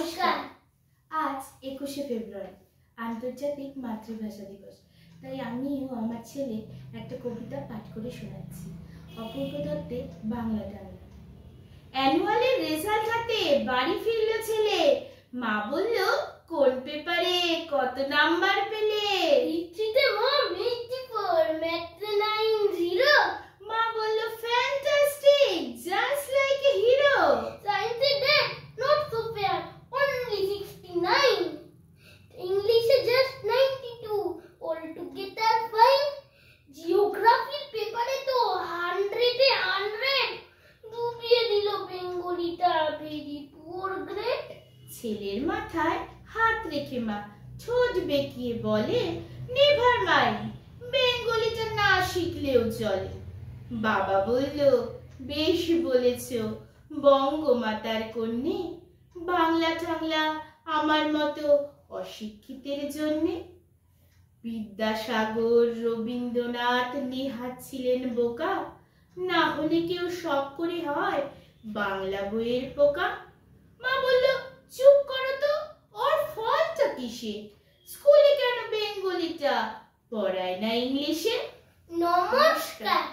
নমস্কার। আজ 21শে ফেব্রুয়ারি আন্তর্জাতিক মাতৃভাষা দিবস। তাই আমিও আমার ছেলে একটা কবিতা পাঠ করে শোনাচ্ছি। অপূর্ব দত্তের বাংলা টাংলা। অ্যানুয়ালের রেজাল্ট হাতে বাড়ি ফিরল ছেলে, মা বলল কোন পেপারে কত নাম্বার পেলে? হিস্ট্রিতে মম 84, ম্যাথে 90, মা বলল fantastic, just like a hero. সায়েন্সে dad not so fair, only 69, ইংলিশে জাস্ট 92, অল টুগেদার ফাইন। জিওগ্রাফির পেপারে তো 100-এ 100, ডুবিয়ে দিল বেঙ্গলিটা, ভেরি পুয়ার গ্রেড। ছেলের মাথায় হাত রেখে মা ঠোঁট বেঁকিয়ে বলে, নেভার মাইন্ড, বেঙ্গলিটা না শিখলেও চলে। বাবা বলল, বেশ বলেছ বঙ্গমাতার কন্যে, বাংলা টাংলা আমার মতো অশিক্ষিতের জন্যে। বিদ্যাসাগর, রবীন্দ্রনাথ, নেহাত ছিলেন বোকা, না হলে কেউ শখ করে হয় বাংলা বইয়ের পোকা। মা বলল, চুপ করো তো, ওর ফলটা কিসে? স্কুলে কেন বেঙ্গলিটা পড়ায় না ইংলিশে? নমস্কার।